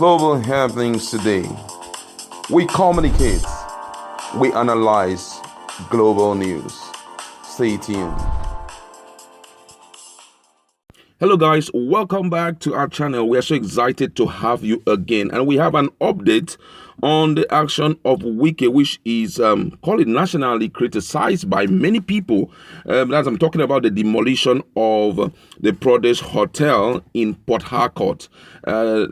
global happenings today. We communicate, we analyze global news. Stay tuned. Hello guys, welcome back to our channel. We are so excited to have you again, and we have an update on the action of Wike, which is called it nationally criticized by many people. As I'm talking about the demolition of the Prodes Hotel in Port Harcourt.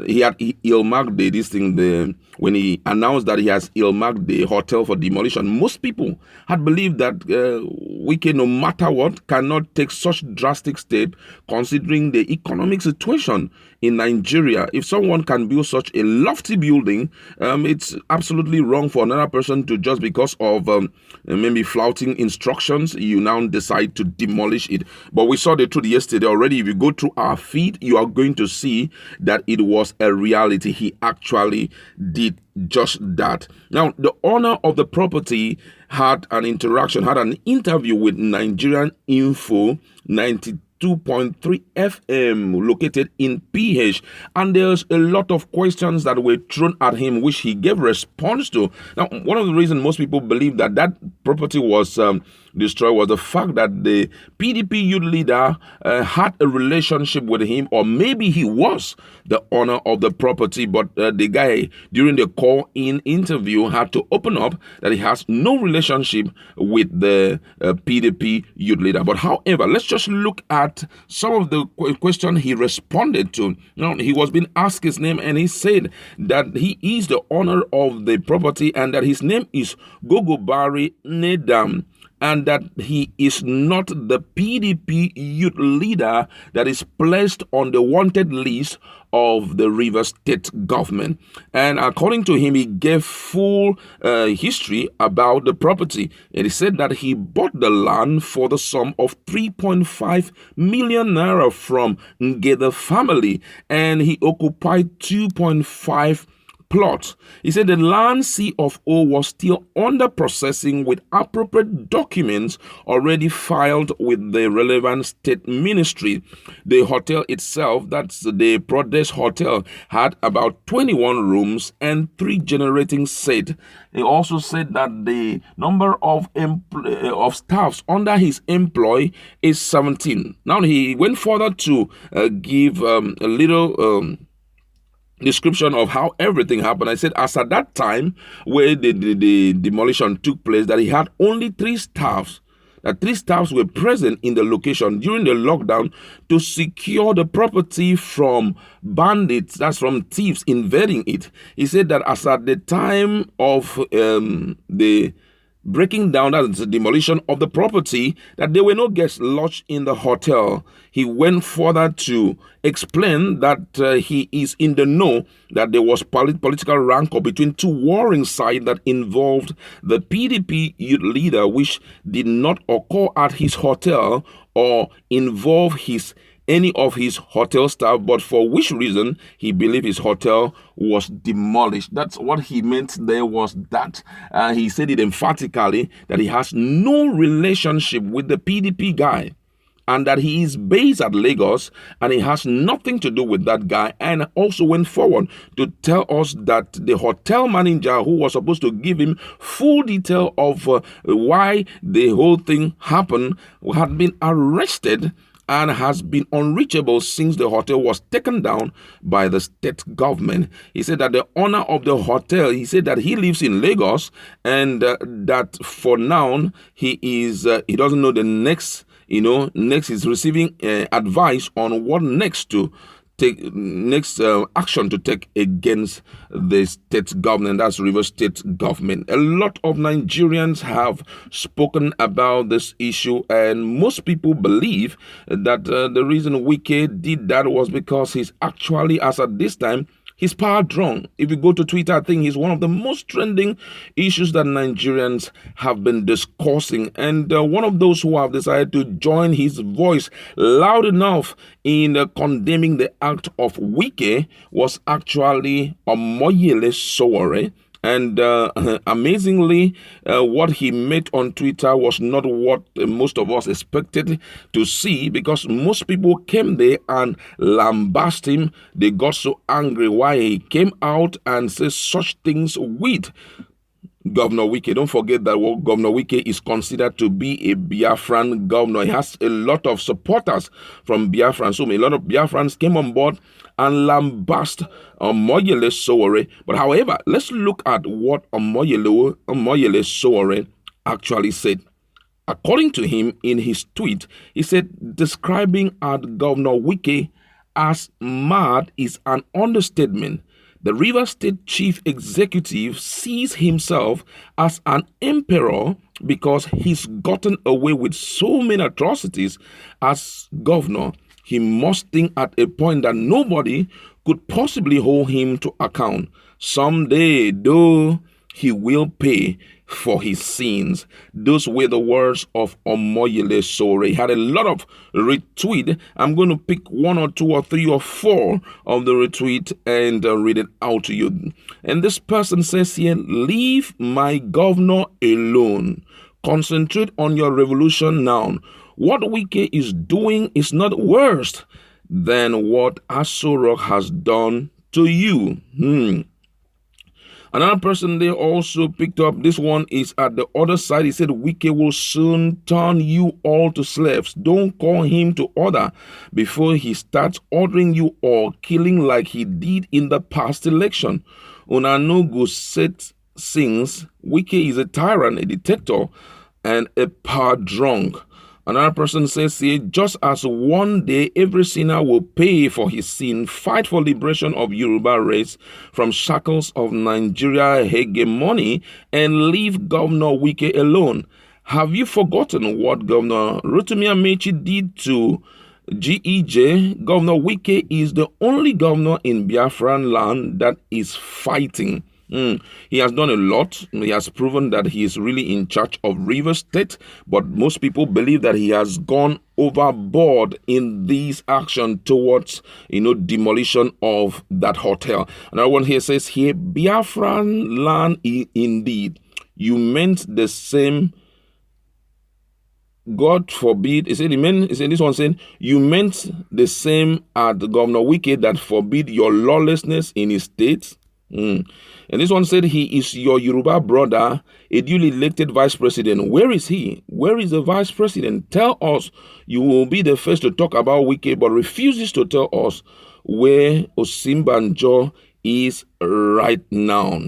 He had earmarked this thing when he announced that he has earmarked the hotel for demolition. Most people had believed that Wike, no matter what, cannot take such drastic step considering the economic situation in Nigeria. If someone can build such a lofty building, it's absolutely wrong for another person to, just because of maybe flouting instructions, you now decide to demolish it. But we saw the truth yesterday already. If you go through our feed, you are going to see that it was a reality. He actually did just that. Now, the owner of the property had an interview with Nigerian Info 92.3 FM located in PH, and there's a lot of questions that were thrown at him which he gave response to. Now, one of the reasons most people believe that that property was destroyed was the fact that the PDP youth leader had a relationship with him, or maybe he was the owner of the property, but the guy during the call-in interview had to open up that he has no relationship with the PDP youth leader. But however, let's just look at some of the questions he responded to. Now, he was being asked his name, and he said that he is the owner of the property and that his name is Gogobari Nedam, and that he is not the PDP youth leader that is placed on the wanted list of the Rivers State government. And according to him, he gave full history about the property. And he said that he bought the land for the sum of 3.5 million naira from Ngede family, and he occupied 2.5 plot. He said the land C of O was still under processing with appropriate documents already filed with the relevant state ministry. The hotel itself, that's the Prodes Hotel, had about 21 rooms and 3 generating sets. He also said that the number of staffs under his employ is 17. Now he went further to give a little description of how everything happened. I said, as at that time where the demolition took place, that he had only 3 staffs. That 3 staffs were present in the location during the lockdown to secure the property from bandits, that's from thieves invading it. He said that as at the time of the breaking down, that's the demolition of the property, that there were no guests lodged in the hotel. He went further to explain that he is in the know that there was political rancor between 2 warring sides that involved the PDP youth leader, which did not occur at his hotel or involve any of his hotel staff, but for which reason he believed his hotel was demolished. That's what he meant there, was that he said it emphatically that he has no relationship with the PDP guy, and that he is based at Lagos and he has nothing to do with that guy, and also went forward to tell us that the hotel manager who was supposed to give him full detail of why the whole thing happened had been arrested and has been unreachable since the hotel was taken down by the state government. He said that the owner of the hotel, he said that he lives in Lagos, and that for now he doesn't know the next, next is receiving advice on what next to take, action to take against the state government, that's Rivers State government. A lot of Nigerians have spoken about this issue, and most people believe that the reason Wike did that was because he's actually, as at this time, he's power drunk. If you go to Twitter, I think he's one of the most trending issues that Nigerians have been discussing. And one of those who have decided to join his voice loud enough in condemning the act of Wike was actually Omoyele Sowore. And amazingly, what he made on Twitter was not what most of us expected to see, because most people came there and lambasted him. They got so angry why he came out and said such things with Governor Wike. Don't forget that Governor Wike is considered to be a Biafran governor. He has a lot of supporters from Biafran. So a lot of Biafrans came on board and lambasted Omoyele Sowore. But however, let's look at what Omoyele Sowore actually said. According to him, in his tweet, he said describing Governor Wike as mad is an understatement. The Rivers State Chief Executive sees himself as an emperor because he's gotten away with so many atrocities as governor. He must think at a point that nobody could possibly hold him to account. Someday, though, he will pay for his sins. Those were the words of Omoyele Sowore. He had a lot of retweet. I'm going to pick 1 or 2 or 3 or 4 of the retweet and read it out to you. And this person says here, leave my governor alone. Concentrate on your revolution now. What Wike is doing is not worse than what Aso Rock has done to you. Another person there also picked up, this one is at the other side. He said, Wike will soon turn you all to slaves. Don't call him to order before he starts ordering you all, killing like he did in the past election. Unanugu set sings, Wike is a tyrant, a dictator, and a power drunk. Another person says here, just as one day every sinner will pay for his sin, fight for liberation of Yoruba race from shackles of Nigeria hegemony and leave Governor Wike alone. Have you forgotten what Governor Rotimi Amechi did to GEJ? Governor Wike is the only governor in Biafran land that is fighting. He has done a lot. He has proven that he is really in charge of Rivers State, but most people believe that he has gone overboard in this action towards, demolition of that hotel. Another one here says here, Biafran land indeed. You meant the same. God forbid, this one saying, you meant the same at Governor Wike that forbid your lawlessness in his state. And this one said, he is your Yoruba brother, a duly elected vice president. Where is he? Where is the vice president? Tell us. You will be the first to talk about Wike, but refuses to tell us where Osimbanjo is right now.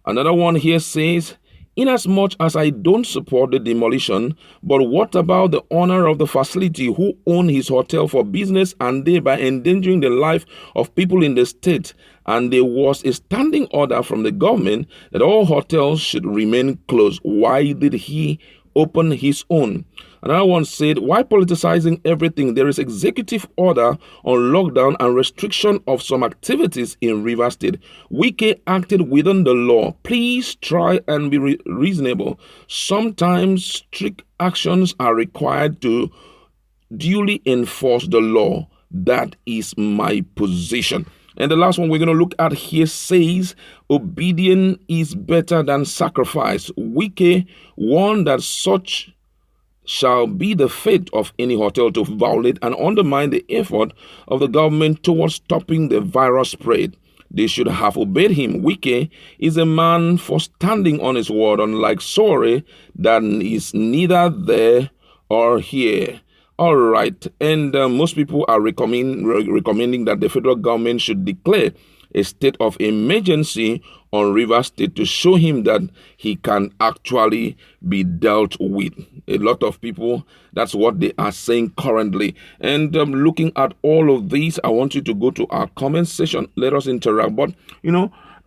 Another one here says, inasmuch as I don't support the demolition, but what about the owner of the facility who own his hotel for business and thereby endangering the life of people in the state? And there was a standing order from the government that all hotels should remain closed. Why did he open his own? Another one said, why politicizing everything? There is executive order on lockdown and restriction of some activities in Rivers State. Wike acted within the law. Please try and be reasonable. Sometimes strict actions are required to duly enforce the law. That is my position. And the last one we're going to look at here says, obedience is better than sacrifice. Wike warned that such shall be the fate of any hotel to violate and undermine the effort of the government towards stopping the virus spread. They should have obeyed him. Wike is a man for standing on his word, unlike Sowore, that is neither there or here. All right, and most people are recommending that the federal government should declare a state of emergency on Rivers State to show him that he can actually be dealt with. A lot of people, that's what they are saying currently. And looking at all of these, I want you to go to our comment section. Let us interact. But,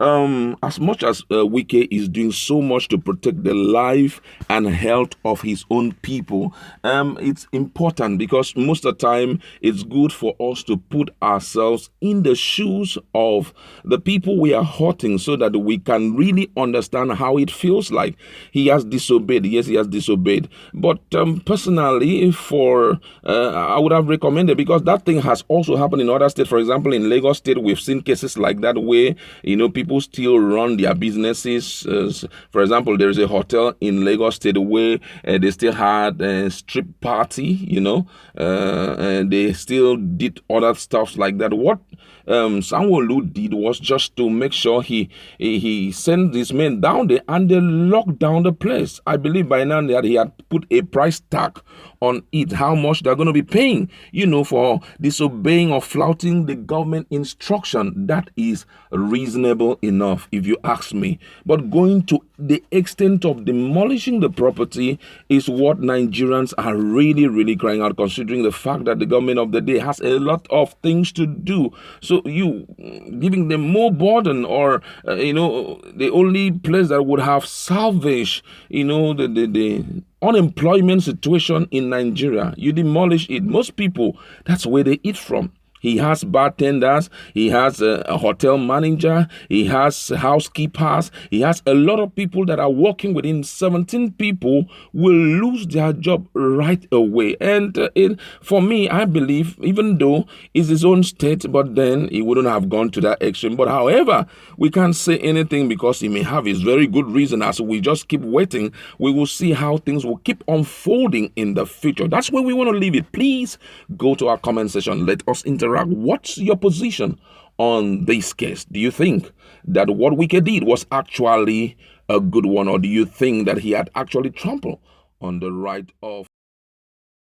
as much as Wike is doing so much to protect the life and health of his own people, it's important because most of the time it's good for us to put ourselves in the shoes of the people we are hurting so that we can really understand how it feels like. He has disobeyed. Yes, he has disobeyed. But personally, I would have recommended, because that thing has also happened in other states. For example, in Lagos State, we've seen cases like that where, people people still run their businesses. For example, there is a hotel in Lagos State where they still had a strip party, and they still did other stuff like that. What Sanwo-Olu did was just to make sure he sent these men down there and they locked down the place. I believe by now that he had put a price tag on it, how much they're going to be paying, for disobeying or flouting the government instruction. That is reasonable enough, if you ask me. But going to the extent of demolishing the property is what Nigerians are really, really crying out, considering the fact that the government of the day has a lot of things to do. So you giving them more burden, or the only place that would have salvaged, the unemployment situation in Nigeria, you demolish it. Most people, that's where they eat from. He has bartenders, he has a hotel manager, he has housekeepers, he has a lot of people that are working with him. 17 people will lose their job right away. And for me, I believe, even though it's his own state, but then he wouldn't have gone to that extreme. But however, we can't say anything because he may have his very good reason. As we just keep waiting, we will see how things will keep unfolding in the future. That's where we want to leave it. Please go to our comment section. Let us interact. What's your position on this case? Do you think that what Wike did was actually a good one, or do you think that he had actually trampled on the right of